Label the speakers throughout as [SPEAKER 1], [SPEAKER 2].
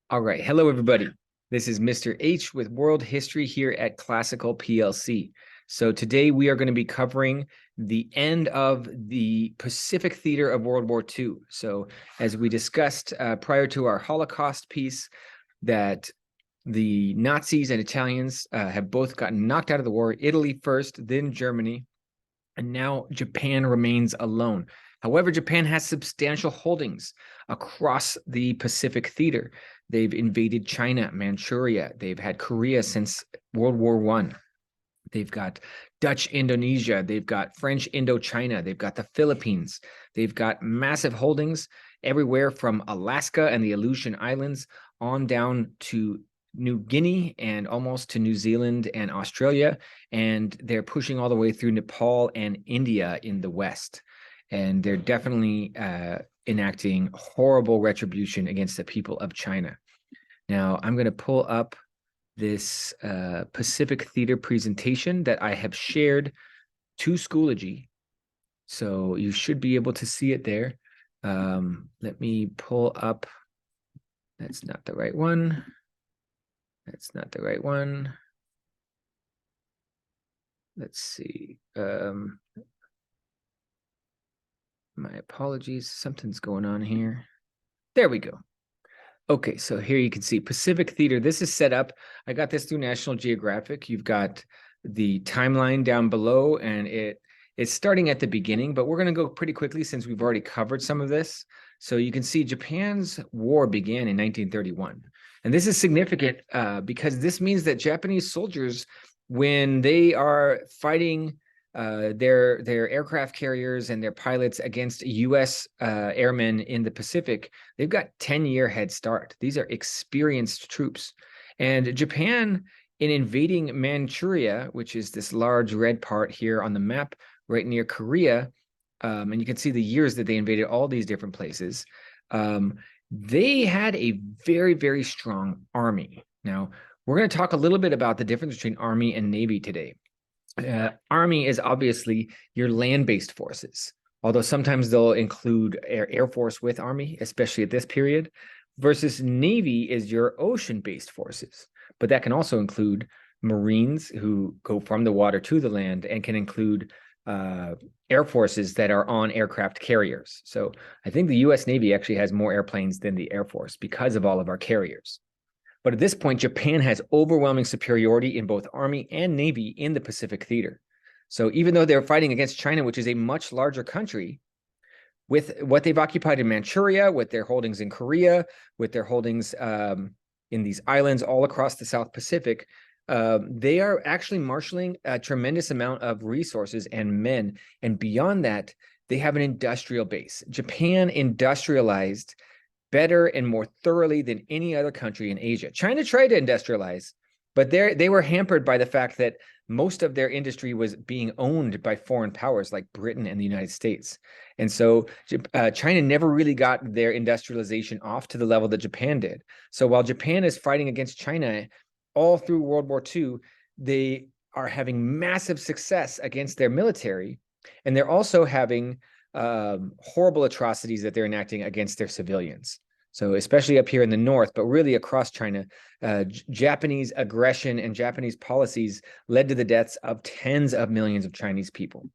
[SPEAKER 1] All right. Hello, everybody. This is Mr. H with World History here at Classical PLC. So today we are going to be covering the end of the Pacific theater of World War II. So as we discussed prior to our Holocaust piece, that the Nazis and Italians have both gotten knocked out of the war, Italy first, then Germany, and now Japan remains alone. However, Japan has substantial holdings across the Pacific theater. They've invaded China, Manchuria. They've had Korea since World War I. They've got Dutch Indonesia. They've got French Indochina. They've got the Philippines. They've got massive holdings everywhere from Alaska and the Aleutian Islands on down to New Guinea and almost to New Zealand and Australia. And they're pushing all the way through Nepal and India in the West. And they're definitely enacting horrible retribution against the people of China. Now, I'm going to pull up this Pacific Theater presentation that I have shared to Schoology. So you should be able to see it there. Let me pull up. That's not the right one. That's not the right one. Let's see. My apologies. Something's going on here. There we go. Okay, so here you can see Pacific Theater. This is set up. I got this through National Geographic. You've got the timeline down below, and it's starting at the beginning, but we're going to go pretty quickly since we've already covered some of this. So you can see Japan's war began in 1931. And this is significant because this means that Japanese soldiers, when they are fighting their aircraft carriers and their pilots against U.S. Airmen in the Pacific, they've got 10-year head start. These are experienced troops. And Japan, in invading Manchuria, which is this large red part here on the map right near Korea, and you can see the years that they invaded all these different places, they had a very, very strong army. Now, we're going to talk a little bit about the difference between Army and Navy today. Army is obviously your land-based forces, although sometimes they'll include Air Force with Army, especially at this period, versus Navy is your ocean-based forces. But that can also include Marines who go from the water to the land and can include Air Forces that are on aircraft carriers. So I think the U.S. Navy actually has more airplanes than the Air Force because of all of our carriers. But at this point, Japan has overwhelming superiority in both Army and Navy in the Pacific theater. So even though they're fighting against China, which is a much larger country, with what they've occupied in Manchuria, with their holdings in Korea, with their holdings in these islands all across the South Pacific, they are actually marshaling a tremendous amount of resources and men. And beyond that, they have an industrial base. Japan industrialized better and more thoroughly than any other country in Asia. China tried to industrialize, but they were hampered by the fact that most of their industry was being owned by foreign powers like Britain and the United States. And so China never really got their industrialization off to the level that Japan did. So while Japan is fighting against China all through World War II, they are having massive success against their military, and they're also having horrible atrocities that they're enacting against their civilians. So especially up here in the north, but really across China, Japanese aggression and Japanese policies led to the deaths of tens of millions of Chinese people.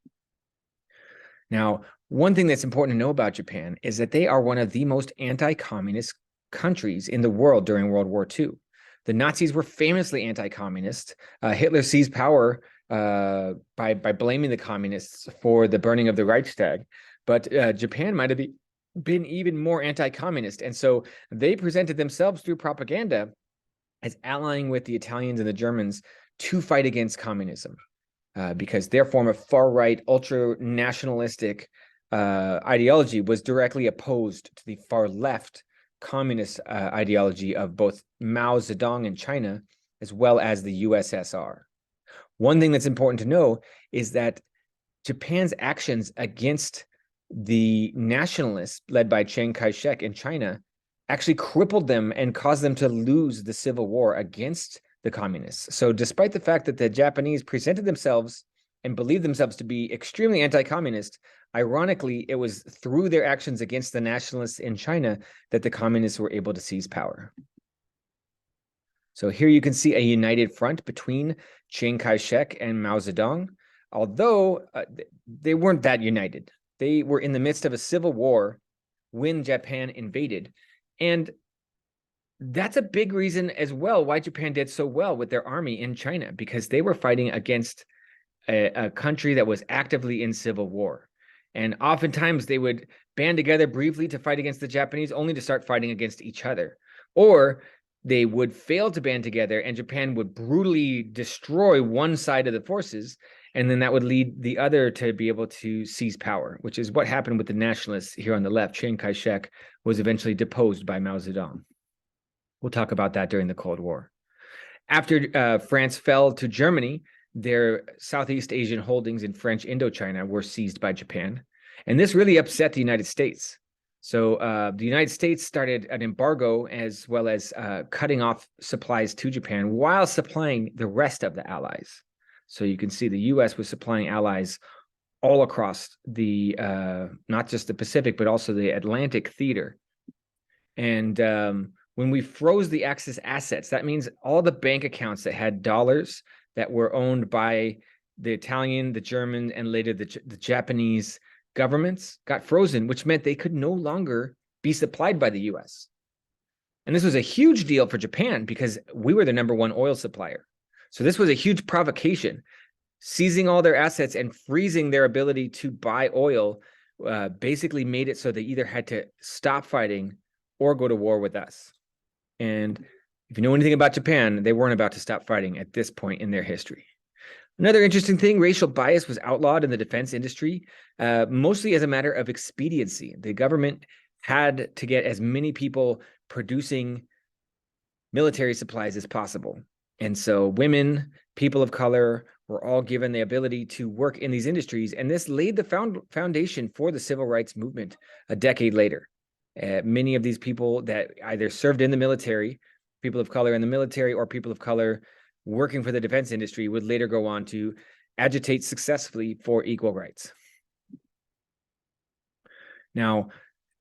[SPEAKER 1] Now, one thing that's important to know about Japan is that they are one of the most anti-communist countries in the world during World War II. The Nazis were famously anti-communist. Hitler seized power by blaming the communists for the burning of the Reichstag. But Japan might have been even more anti-communist. And so they presented themselves through propaganda as allying with the Italians and the Germans to fight against communism because their form of far-right, ultra-nationalistic ideology was directly opposed to the far-left communist ideology of both Mao Zedong in China as well as the USSR. One thing that's important to know is that Japan's actions against the nationalists led by Chiang Kai-shek in China actually crippled them and caused them to lose the civil war against the communists. So despite the fact that the Japanese presented themselves and believed themselves to be extremely anti-communist, ironically, it was through their actions against the nationalists in China that the communists were able to seize power. So here you can see a united front between Chiang Kai-shek and Mao Zedong, although they weren't that united. They were in the midst of a civil war when Japan invaded. And that's a big reason as well why Japan did so well with their army in China, because they were fighting against a country that was actively in civil war. And oftentimes they would band together briefly to fight against the Japanese, only to start fighting against each other. Or they would fail to band together and Japan would brutally destroy one side of the forces. And then that would lead the other to be able to seize power, which is what happened with the nationalists here on the left. Chiang Kai-shek was eventually deposed by Mao Zedong. We'll talk about that during the Cold War. After France fell to Germany, their Southeast Asian holdings in French Indochina were seized by Japan. And this really upset the United States. So the United States started an embargo as well as cutting off supplies to Japan while supplying the rest of the allies. So you can see the US was supplying allies all across the, not just the Pacific, but also the Atlantic theater. And when we froze the Axis assets, that means all the bank accounts that had dollars that were owned by the Italian, the German, and later the Japanese governments got frozen, which meant they could no longer be supplied by the US. And this was a huge deal for Japan because we were the #1 oil supplier. So this was a huge provocation. Seizing all their assets and freezing their ability to buy oil basically made it so they either had to stop fighting or go to war with us. And if you know anything about Japan, they weren't about to stop fighting at this point in their history. Another interesting thing, racial bias was outlawed in the defense industry, mostly as a matter of expediency. The government had to get as many people producing military supplies as possible. And so women, people of color were all given the ability to work in these industries. And this laid the foundation for the civil rights movement a decade later. Many of these people that either served in the military, people of color in the military, or people of color working for the defense industry would later go on to agitate successfully for equal rights. Now,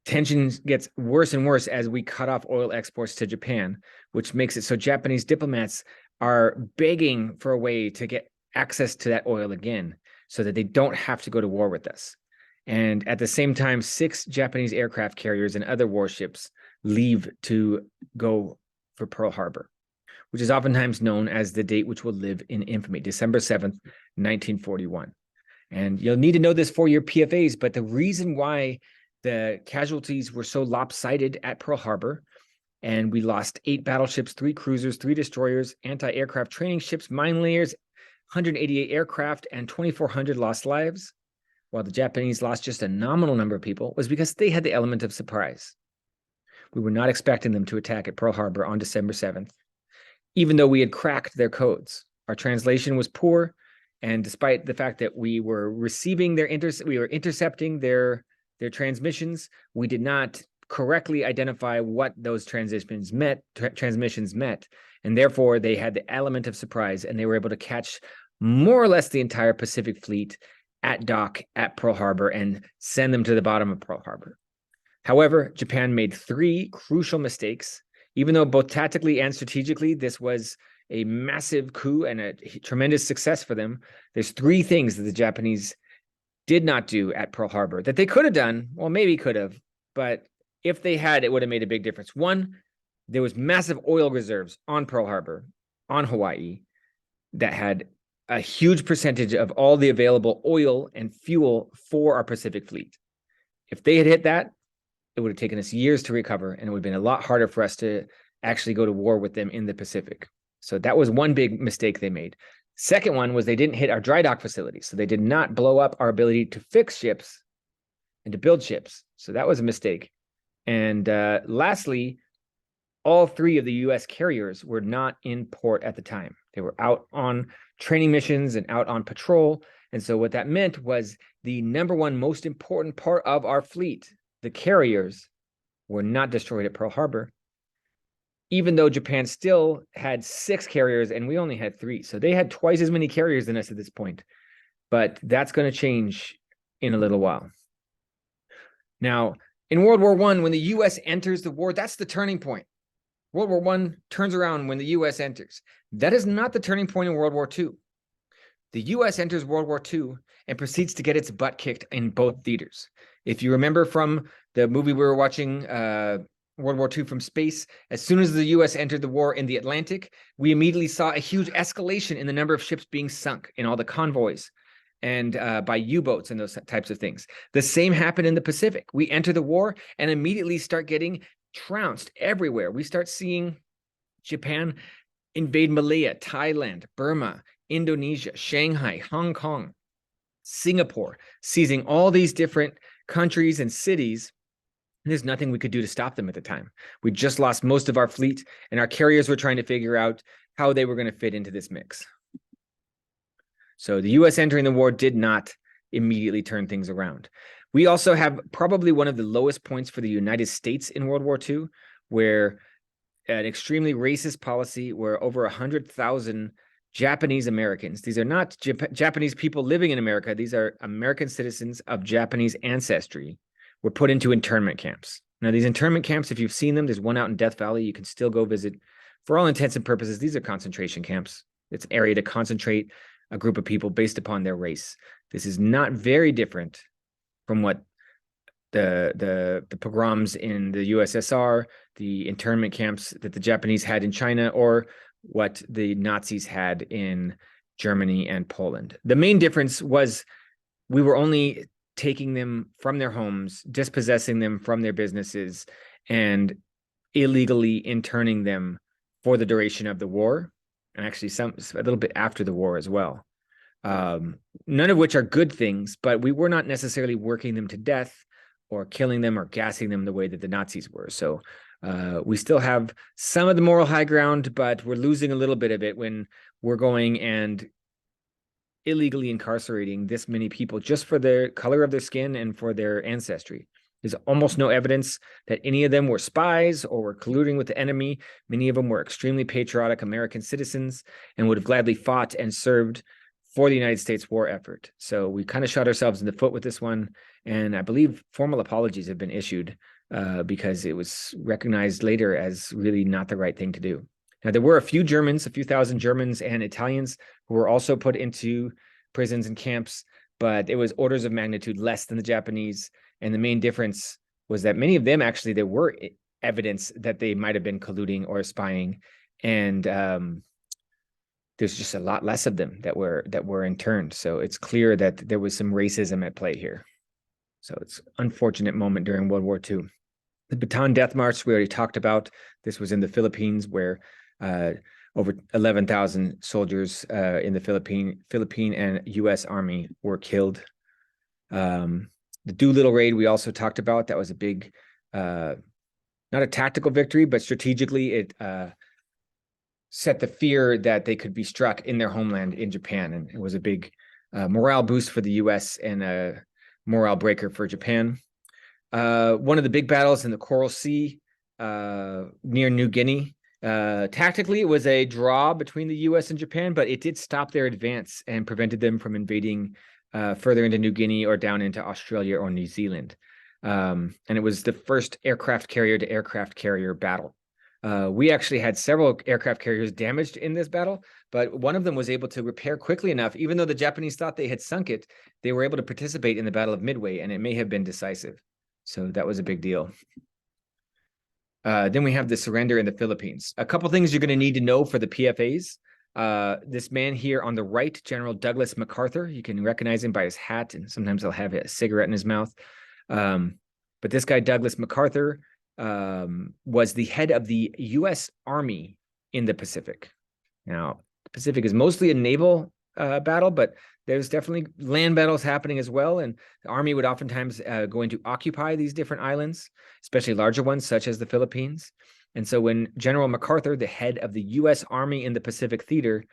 [SPEAKER 1] tension gets worse and worse as we cut off oil exports to Japan, which makes it so Japanese diplomats are begging for a way to get access to that oil again so that they don't have to go to war with us. And at the same time, 6 Japanese aircraft carriers and other warships leave to go for Pearl Harbor, which is oftentimes known as the date which will live in infamy, December 7th, 1941. And you'll need to know this for your PFAs, but the reason why the casualties were so lopsided at Pearl Harbor, and we lost 8 battleships, 3 cruisers, 3 destroyers, anti-aircraft training ships, mine layers, 188 aircraft, and 2,400 lost lives, while the Japanese lost just a nominal number of people, was because they had the element of surprise. We were not expecting them to attack at Pearl Harbor on December 7th, even though we had cracked their codes. Our translation was poor, and despite the fact that we were receiving we were intercepting their transmissions, we did not correctly identify what those transmissions meant, and therefore they had the element of surprise, and they were able to catch more or less the entire Pacific Fleet at dock at Pearl Harbor and send them to the bottom of Pearl Harbor. However, Japan made 3 crucial mistakes. Even though both tactically and strategically, this was a massive coup and a tremendous success for them, there's 3 things that the Japanese did not do at Pearl Harbor that they could have done. Well, maybe could have, but if they had, it would have made a big difference. 1, there was massive oil reserves on Pearl Harbor, on Hawaii, that had a huge percentage of all the available oil and fuel for our Pacific Fleet. If they had hit that, it would have taken us years to recover, and it would have been a lot harder for us to actually go to war with them in the Pacific. So that was one big mistake they made. Second one was they didn't hit our dry dock facilities. So they did not blow up our ability to fix ships and to build ships. So that was a mistake. And lastly, all 3 of the US carriers were not in port at the time. They were out on training missions and out on patrol. And so what that meant was the #1 most important part of our fleet, the carriers, were not destroyed at Pearl Harbor, even though Japan still had 6 carriers and we only had 3. So they had twice as many carriers than us at this point. But that's going to change in a little while. Now, in World War I, when the US enters the war, that's the turning point. World War I turns around when the U.S. enters. That is not the turning point in World War II. The U.S. enters World War II and proceeds to get its butt kicked in both theaters. If you remember from the movie we were watching, World War II from space, as soon as the U.S. entered the war in the Atlantic, we immediately saw a huge escalation in the number of ships being sunk in all the convoys and by U-boats and those types of things. The same happened in the Pacific. We enter the war and immediately start getting trounced everywhere. We start seeing Japan invade Malaya, Thailand, Burma, Indonesia, Shanghai, Hong Kong, Singapore, seizing all these different countries and cities. And there's nothing we could do to stop them at the time. We just lost most of our fleet, and our carriers were trying to figure out how they were going to fit into this mix. So the U.S. entering the war did not immediately turn things around. We also have probably one of the lowest points for the United States in World War II, where an extremely racist policy where over 100,000 Japanese Americans, these are not Japanese people living in America, these are American citizens of Japanese ancestry, were put into internment camps. Now, these internment camps, if you've seen them, there's one out in Death Valley, you can still go visit. For all intents and purposes, these are concentration camps. It's an area to concentrate a group of people based upon their race. This is not very different from what the pogroms in the USSR, the internment camps that the Japanese had in China, or what the Nazis had in Germany and Poland. The main difference was we were only taking them from their homes, dispossessing them from their businesses, and illegally interning them for the duration of the war, and actually a little bit after the war as well. None of which are good things, but we were not necessarily working them to death or killing them or gassing them the way that the Nazis were. So we still have some of the moral high ground, but we're losing a little bit of it when we're going and illegally incarcerating this many people just for the color of their skin and for their ancestry. There's almost no evidence that any of them were spies or were colluding with the enemy. Many of them were extremely patriotic American citizens and would have gladly fought and served for the United States war effort. So we kind of shot ourselves in the foot with this one. And I believe formal apologies have been issued because it was recognized later as really not the right thing to do. Now, there were a few thousand Germans and Italians who were also put into prisons and camps, but it was orders of magnitude less than the Japanese. And the main difference was that many of them, actually, there were evidence that they might have been colluding or spying. And there's just a lot less of them that were interned. So it's clear that there was some racism at play here. So it's an unfortunate moment during World War II. The Bataan Death March, we already talked about. This was in the Philippines, where over 11,000 soldiers in the Philippine and U.S. Army were killed. The Doolittle raid we also talked about. That was a big, not a tactical victory, but strategically it set the fear that they could be struck in their homeland in Japan. And it was a big morale boost for the U.S. and a morale breaker for Japan. One of the big battles in the Coral Sea near New Guinea. Tactically, it was a draw between the U.S. and Japan, but it did stop their advance and prevented them from invading further into New Guinea or down into Australia or New Zealand. And it was the first aircraft carrier to aircraft carrier battle. We actually had several aircraft carriers damaged in this battle, but one of them was able to repair quickly enough. Even though the Japanese thought they had sunk it, they were able to participate in the Battle of Midway, and it may have been decisive. So that was a big deal. Then we have the surrender in the Philippines. A couple things you're going to need to know for the PFAs. This man here on the right, General Douglas MacArthur, you can recognize him by his hat, and sometimes he'll have a cigarette in his mouth. But this guy, Douglas MacArthur, was the head of the U.S. Army in the Pacific. Now, the Pacific is mostly a naval battle, but there's definitely land battles happening as well. And the Army would oftentimes go in to occupy these different islands, especially larger ones, such as the Philippines. And so when General MacArthur, the head of the U.S. Army in the Pacific Theater,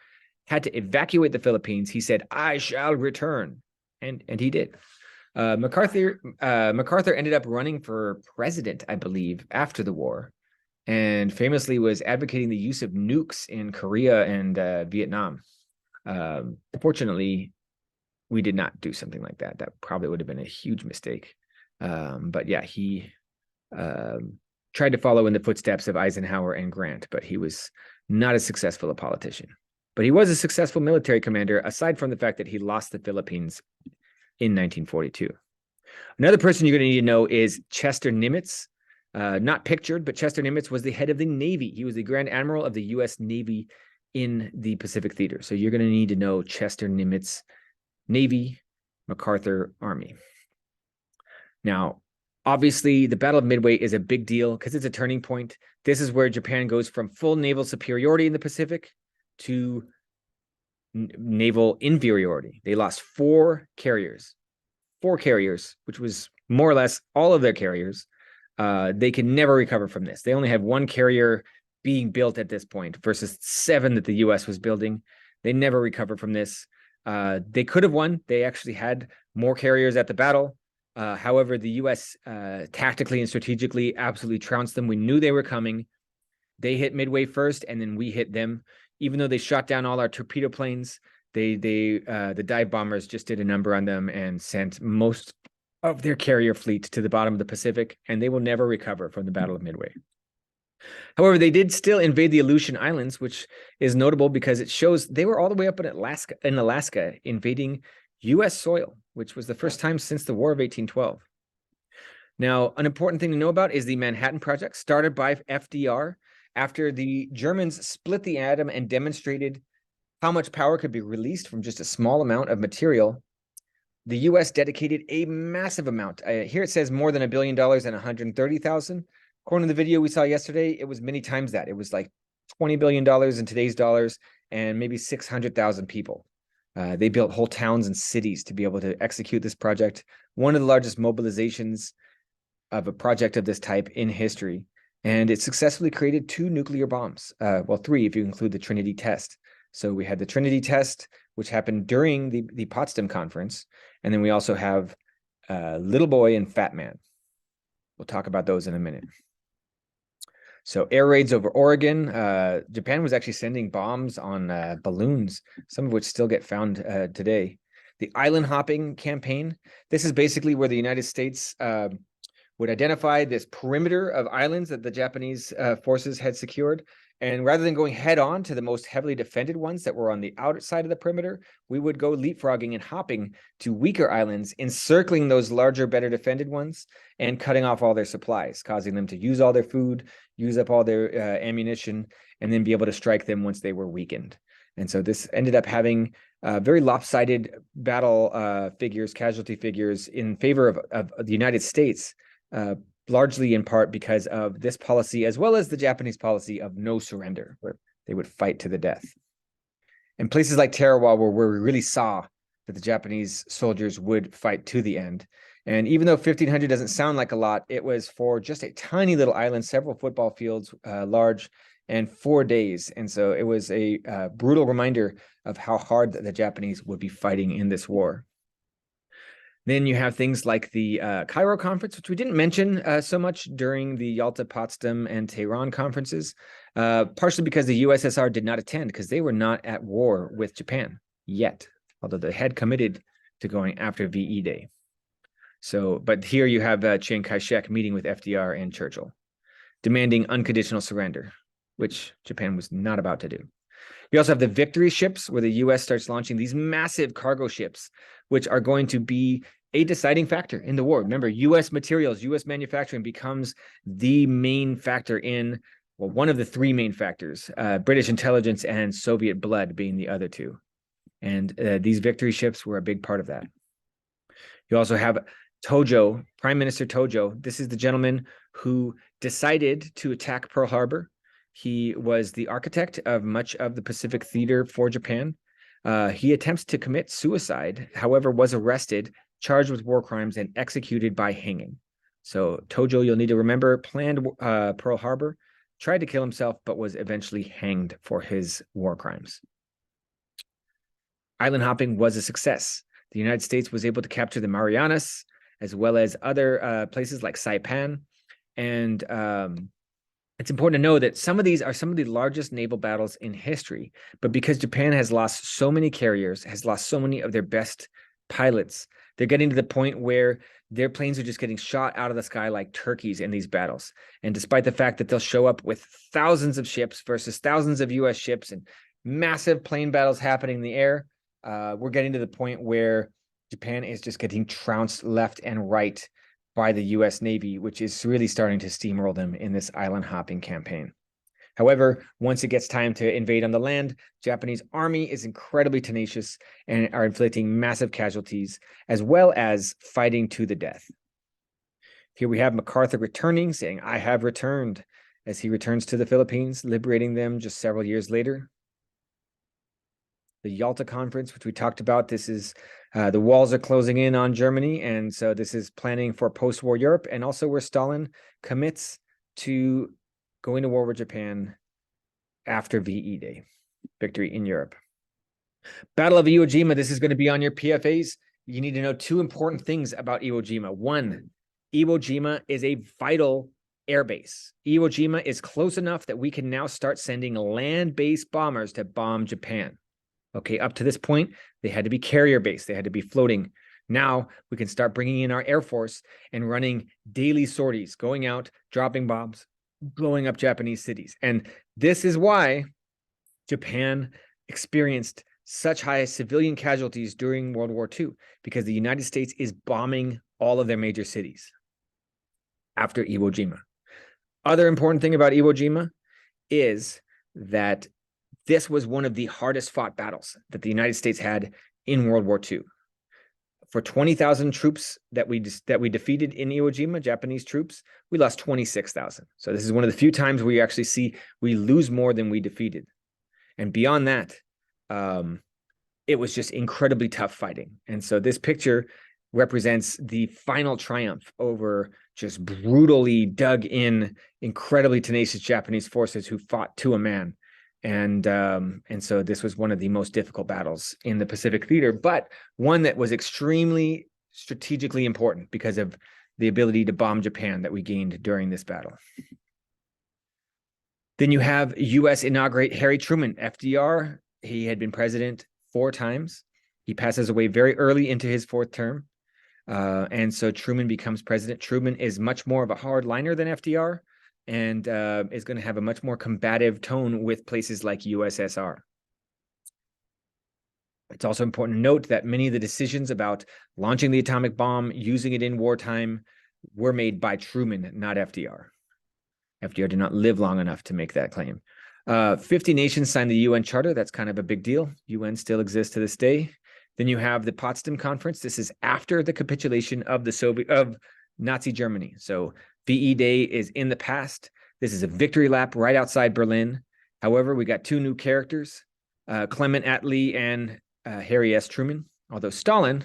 [SPEAKER 1] had to evacuate the Philippines, he said, "I shall return." And he did. MacArthur ended up running for president, I believe, after the war, and famously was advocating the use of nukes in Korea and Vietnam. Fortunately, we did not do something like that. That probably would have been a huge mistake. But yeah, he tried to follow in the footsteps of Eisenhower and Grant, but he was not as successful a politician. But he was a successful military commander, aside from the fact that he lost the Philippines in 1942. Another person you're going to need to know is Chester Nimitz. Not pictured, but Chester Nimitz was the head of the Navy. He was the Grand Admiral of the U.S. Navy in the Pacific Theater. So you're going to need to know Chester Nimitz, Navy, MacArthur, Army. Now, obviously, the Battle of Midway is a big deal because it's a turning point. This is where Japan goes from full naval superiority in the Pacific to naval inferiority. They lost four carriers, which was more or less all of their carriers. They can never recover from this. They only have one carrier being built at this point versus 7 that the U.S. was building. They never recover from this. They could have won. They actually had more carriers at the battle. However, the U.S. Tactically and strategically absolutely trounced them. We knew they were coming. They hit Midway first, and then we hit them. Even though they shot down all our torpedo planes, the dive bombers just did a number on them and sent most of their carrier fleet to the bottom of the Pacific, and they will never recover from the Battle of Midway. However, they did still invade the Aleutian Islands, which is notable because it shows they were all the way up in Alaska, invading U.S. soil, which was the first time since the War of 1812. Now, an important thing to know about is the Manhattan Project, started by FDR after the Germans split the atom and demonstrated how much power could be released from just a small amount of material. The U.S. dedicated a massive amount. Here it says more than $1 billion and 130,000. According to the video we saw yesterday, it was many times that. It was like $20 billion in today's dollars and maybe 600,000 people. They built whole towns and cities to be able to execute this project. One of the largest mobilizations of a project of this type in history. And it successfully created 2 nuclear bombs. Well, 3 if you include the Trinity test. So we had the Trinity test, which happened during the Potsdam Conference. And then we also have Little Boy and Fat Man. We'll talk about those in a minute. So air raids over Oregon. Japan was actually sending bombs on balloons, some of which still get found today. The island hopping campaign. This is basically where the United States would identify this perimeter of islands that the Japanese forces had secured. And rather than going head on to the most heavily defended ones that were on the outside of the perimeter, we would go leapfrogging and hopping to weaker islands, encircling those larger, better defended ones, and cutting off all their supplies, causing them to use all their food, use up all their ammunition, and then be able to strike them once they were weakened. And so this ended up having very lopsided battle figures, casualty figures in favor of the United States, largely in part because of this policy, as well as the Japanese policy of no surrender, where they would fight to the death. And places like Tarawa were where we really saw that the Japanese soldiers would fight to the end. And even though 1,500 doesn't sound like a lot, it was for just a tiny little island, several football fields large, and 4 days. And so it was a brutal reminder of how hard the Japanese would be fighting in this war. Then you have things like the Cairo conference, which we didn't mention so much during the Yalta, Potsdam, and Tehran conferences, partially because the USSR did not attend because they were not at war with Japan yet, although they had committed to going after VE Day. So, but here you have Chiang Kai-shek meeting with FDR and Churchill, demanding unconditional surrender, which Japan was not about to do. You also have the victory ships, where the U.S. starts launching these massive cargo ships, which are going to be a deciding factor in the war. Remember, U.S. materials, U.S. manufacturing becomes the main factor in, well, one of the 3 main factors, British intelligence and Soviet blood being the other 2. And these victory ships were a big part of that. You also have Tojo, Prime Minister Tojo. This is the gentleman who decided to attack Pearl Harbor. He was the architect of much of the Pacific theater for Japan. He attempts to commit suicide, however, was arrested, charged with war crimes, and executed by hanging. So Tojo, you'll need to remember, planned Pearl Harbor, tried to kill himself, but was eventually hanged for his war crimes. Island hopping was a success. The United States was able to capture the Marianas, as well as other places like Saipan. And it's important to know that some of these are some of the largest naval battles in history. But because Japan has lost so many carriers, has lost so many of their best pilots, they're getting to the point where their planes are just getting shot out of the sky like turkeys in these battles. And despite the fact that they'll show up with thousands of ships versus thousands of US ships and massive plane battles happening in the air, we're getting to the point where Japan is just getting trounced left and right by the US Navy, which is really starting to steamroll them in this island hopping campaign. However, once it gets time to invade on the land, Japanese army is incredibly tenacious and are inflicting massive casualties, as well as fighting to the death. Here we have MacArthur returning, saying, "I have returned," as he returns to the Philippines, liberating them just several years later. The Yalta Conference, which we talked about, this is the walls are closing in on Germany, and so this is planning for post-war Europe, and also where Stalin commits to going to war with Japan after VE Day, victory in Europe. Battle of Iwo Jima, this is going to be on your PFAs. You need to know two important things about Iwo Jima. One, Iwo Jima is a vital airbase. Iwo Jima is close enough that we can now start sending land-based bombers to bomb Japan. Okay, up to this point, they had to be carrier-based. They had to be floating. Now we can start bringing in our Air Force and running daily sorties, going out, dropping bombs, blowing up Japanese cities. And this is why Japan experienced such high civilian casualties during World War II, because the United States is bombing all of their major cities after Iwo Jima. Other important thing about Iwo Jima is that this was one of the hardest fought battles that the United States had in World War II. For 20,000 troops that we defeated in Iwo Jima, Japanese troops, we lost 26,000. So this is one of the few times we actually see we lose more than we defeated. And beyond that, it was just incredibly tough fighting. And so this picture represents the final triumph over just brutally dug in, incredibly tenacious Japanese forces who fought to a man. And so this was one of the most difficult battles in the Pacific theater, but one that was extremely strategically important because of the ability to bomb Japan that we gained during this battle. Then you have U.S. inaugurate Harry Truman, FDR. He had been president 4 times. He passes away very early into his 4th term. And so Truman becomes president. Truman is much more of a hardliner than FDR, and is going to have a much more combative tone with places like USSR. It's also important to note that many of the decisions about launching the atomic bomb, using it in wartime, were made by Truman, not FDR. FDR did not live long enough to make that claim. 50 nations signed the UN Charter. That's kind of a big deal. UN still exists to this day. Then you have the Potsdam Conference. This is after the capitulation of Nazi Germany. So VE Day is in the past. This is a victory lap right outside Berlin. However, we got 2 new characters, Clement Attlee and Harry S. Truman. Although Stalin,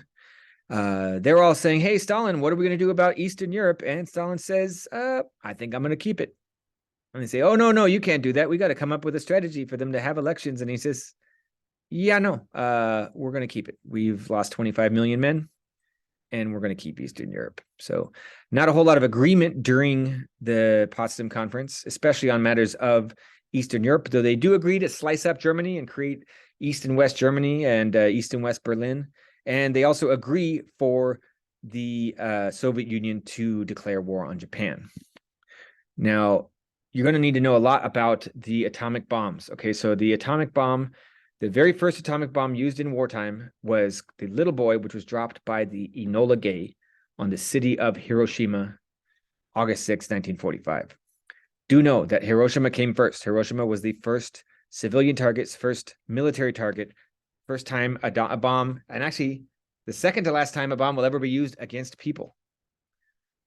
[SPEAKER 1] they're all saying, "Hey, Stalin, what are we going to do about Eastern Europe?" And Stalin says, "I think I'm going to keep it." And they say, "Oh, no, you can't do that. We got to come up with a strategy for them to have elections." And he says, "Yeah, no, we're going to keep it. We've lost 25 million men, and we're going to keep Eastern Europe." So not a whole lot of agreement during the Potsdam Conference, especially on matters of Eastern Europe, though they do agree to slice up Germany and create East and West Germany and East and West Berlin. And they also agree for the Soviet Union to declare war on Japan. Now, you're going to need to know a lot about the atomic bombs. Okay, so the atomic bomb, the very first atomic bomb used in wartime was the Little Boy, which was dropped by the Enola Gay on the city of Hiroshima, August 6, 1945. Do know that Hiroshima came first. Hiroshima was the first civilian target, first military target, first time a bomb, and actually the second to last time a bomb will ever be used against people.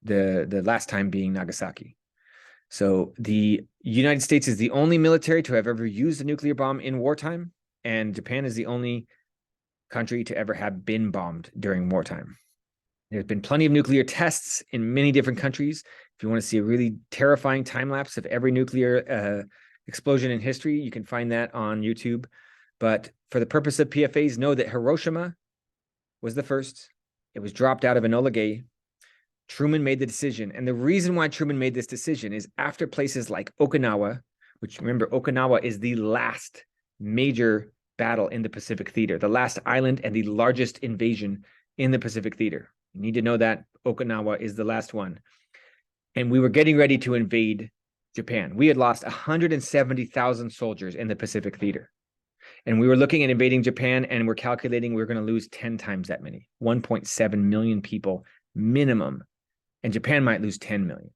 [SPEAKER 1] The last time being Nagasaki. So the United States is the only military to have ever used a nuclear bomb in wartime, and Japan is the only country to ever have been bombed during wartime. There's been plenty of nuclear tests in many different countries. If you want to see a really terrifying time lapse of every nuclear explosion in history, you can find that on YouTube. But for the purpose of PFAs, know that Hiroshima was the first. It was dropped out of Enola Gay. Truman made the decision. And the reason why Truman made this decision is after places like Okinawa, which remember, Okinawa is the last major battle in the Pacific theater, the last island and the largest invasion in the Pacific theater. You need to know that Okinawa is the last one. And we were getting ready to invade Japan. We had lost 170,000 soldiers in the Pacific Theater. And we were looking at invading Japan, and we're calculating we were going to lose 10 times that many, 1.7 million people minimum. And Japan might lose 10 million.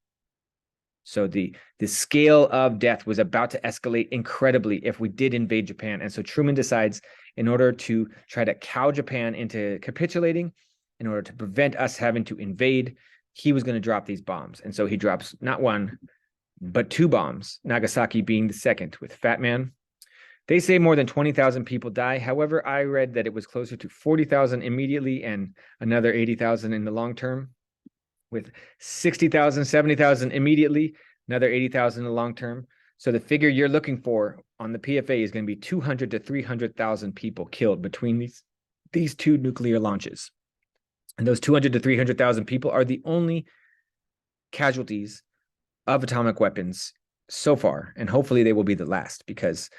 [SPEAKER 1] So the scale of death was about to escalate incredibly if we did invade Japan. And so Truman decides, in order to try to cow Japan into capitulating, in order to prevent us having to invade, he was going to drop these bombs. And so he drops not one, but 2 bombs, Nagasaki being the second, with Fat Man. They say more than 20,000 people die. However, I read that it was closer to 40,000 immediately and another 80,000 in the long term, with 60,000, 70,000 immediately, another 80,000 in the long term. So the figure you're looking for on the PFA is going to be 200 to 300,000 people killed between these 2 nuclear launches. And those 200 to 300,000 people are the only casualties of atomic weapons so far. And hopefully they will be the last, because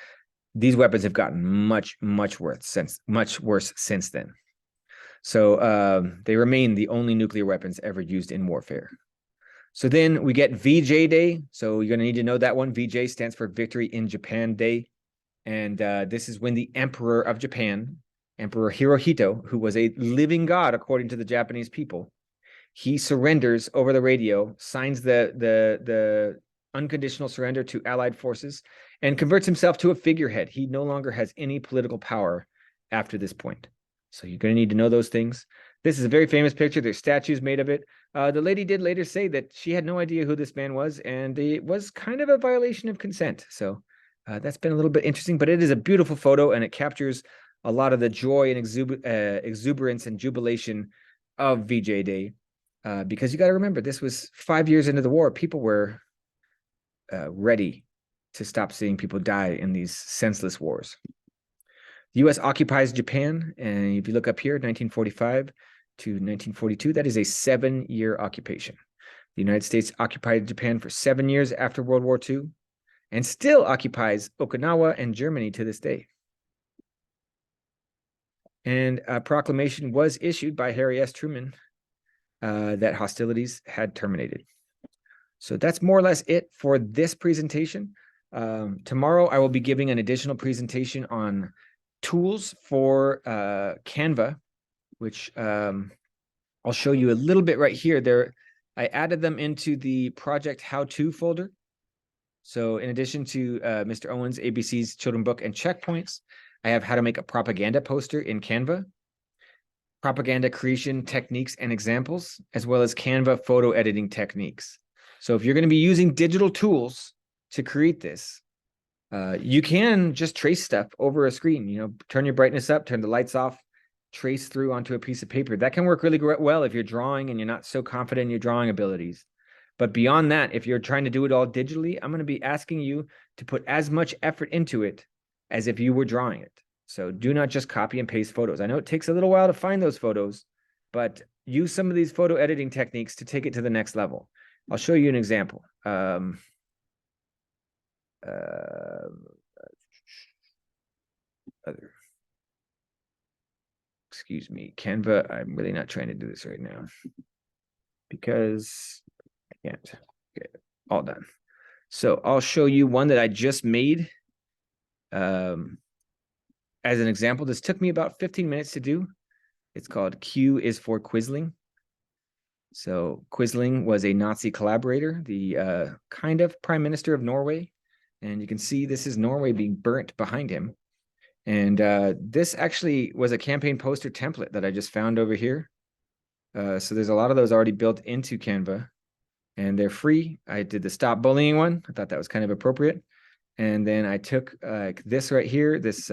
[SPEAKER 1] these weapons have gotten much worse since then. So they remain the only nuclear weapons ever used in warfare. So then we get VJ Day. So you're going to need to know that one. VJ stands for Victory in Japan Day. And this is when the Emperor of Japan, Emperor Hirohito, who was a living god according to the Japanese people, he surrenders over the radio, signs the unconditional surrender to Allied forces, and converts himself to a figurehead. He no longer has any political power after this point. So you're going to need to know those things. This is a very famous picture. There's statues made of it. The lady did later say that she had no idea who this man was, and it was kind of a violation of consent. So that's been a little bit interesting, but it is a beautiful photo, and it captures a lot of the joy and exuberance and jubilation of VJ Day. Because you got to remember, this was 5 years into the war. People were ready to stop seeing people die in these senseless wars. The U.S. occupies Japan, and if you look up here, 1945 to 1942, that is a 7-year occupation. The United States occupied Japan for 7 years after World War II, and still occupies Okinawa and Germany to this day. And a proclamation was issued by Harry S. Truman that hostilities had terminated. So that's more or less it for this presentation. Tomorrow, I will be giving an additional presentation on tools for Canva, which I'll show you a little bit right here. I added them into the project how-to folder. So in addition to Mr. Owens' ABC's Children Book and Checkpoints, I have how to make a propaganda poster in Canva, propaganda creation techniques and examples, as well as Canva photo editing techniques. So if you're going to be using digital tools to create this, you can just trace stuff over a screen. You know, turn your brightness up, turn the lights off, trace through onto a piece of paper. That can work really well if you're drawing and you're not so confident in your drawing abilities. But beyond that, if you're trying to do it all digitally, I'm going to be asking you to put as much effort into it as if you were drawing it. So do not just copy and paste photos. I know it takes a little while to find those photos, but use some of these photo editing techniques to take it to the next level. I'll show you an example. Excuse me, Canva. I'm really not trying to do this right now because I can't. Okay, all done. So I'll show you one that I just made. As an example, this took me about 15 minutes to do. It's called Q is for Quisling. So Quisling was a Nazi collaborator, the kind of prime minister of Norway. And you can see this is Norway being burnt behind him. And this actually was a campaign poster template that I just found over here. So there's a lot of those already built into Canva, and they're free. I did the stop bullying one. I thought that was kind of appropriate. And then I took this right here, this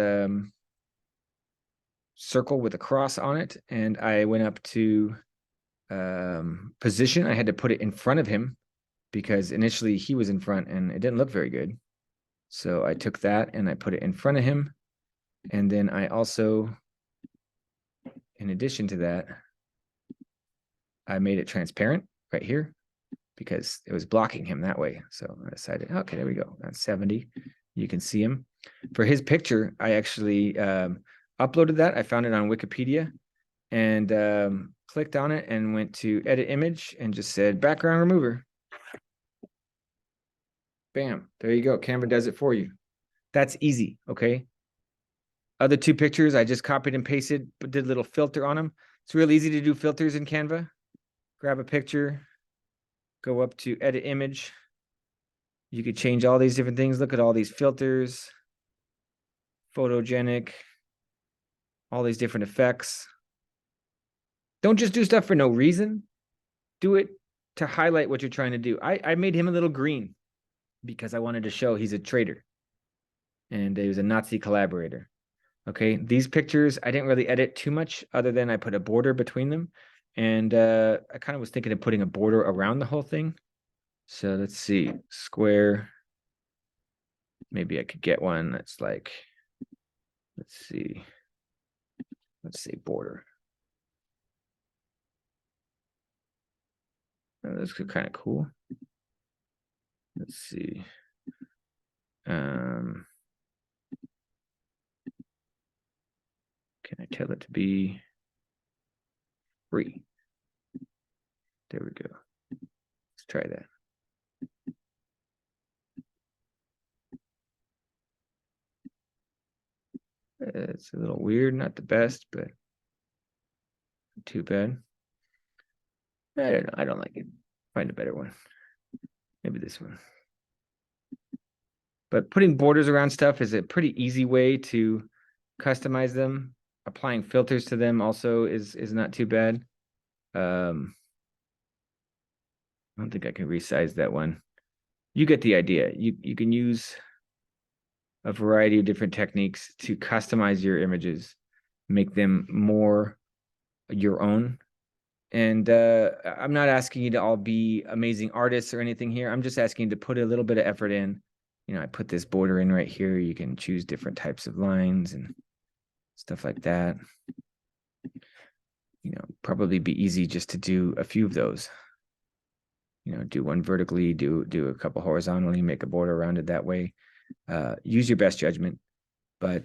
[SPEAKER 1] circle with a cross on it, and I went up to position. I had to put it in front of him because initially he was in front and it didn't look very good. So I took that and I put it in front of him. And then I also, in addition to that, I made it transparent right here because it was blocking him that way. So I decided, okay, there we go. That's 70. You can see him. For his picture, I actually uploaded that. I found it on Wikipedia. and clicked on it and went to edit image and just said background remover. Bam, there you go. Canva does it for you. That's easy, okay? Other two pictures, I just copied and pasted, but did a little filter on them. It's real easy to do filters in Canva. Grab a picture, go up to edit image. You could change all these different things. Look at all these filters, photogenic, all these different effects. Don't just do stuff for no reason. Do it to highlight what you're trying to do. I made him a little green because I wanted to show he's a traitor and he was a Nazi collaborator. Okay, these pictures, I didn't really edit too much other than I put a border between them. And I kind of was thinking of putting a border around the whole thing. So let's see, square. Maybe I could get one that's like, let's see border. Oh, that's kind of cool. Let's see. Can I tell it to be free? There we go. Let's try that. It's a little weird, not the best, but not too bad. I don't know. I don't like it. Find a better one. Maybe this one. But putting borders around stuff is a pretty easy way to customize them. Applying filters to them also is not too bad. I don't think I can resize that one. You get the idea. You can use a variety of different techniques to customize your images, make them more your own. And I'm not asking you to all be amazing artists or anything here. I'm just asking you to put a little bit of effort in. You know, I put this border in right here. You can choose different types of lines and stuff like that. You know, probably be easy just to do a few of those. You know, do one vertically, do a couple horizontally, make a border around it that way. Use your best judgment, but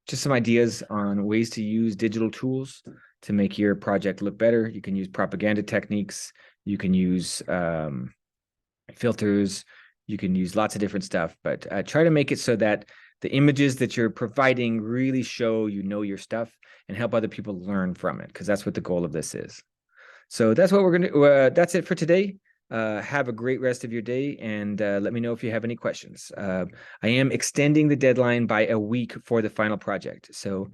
[SPEAKER 1] just some ideas on ways to use digital tools to make your project look better. You can use propaganda techniques. You can use filters. You can use lots of different stuff, but try to make it so that the images that you're providing really show you know your stuff and help other people learn from it, because that's what the goal of this is. So that's what we're going to, that's it for today. Have a great rest of your day, and let me know if you have any questions. I am extending the deadline by a week for the final project. So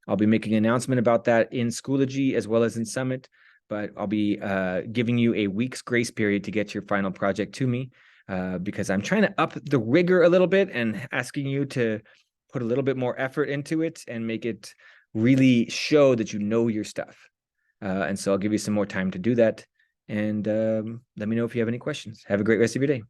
[SPEAKER 1] I'll be making an announcement about that in Schoology as well as in Summit, but I'll be giving you a week's grace period to get your final project to me, because I'm trying to up the rigor a little bit and asking you to put a little bit more effort into it and make it really show that you know your stuff. And so I'll give you some more time to do that. And let me know if you have any questions. Have a great rest of your day.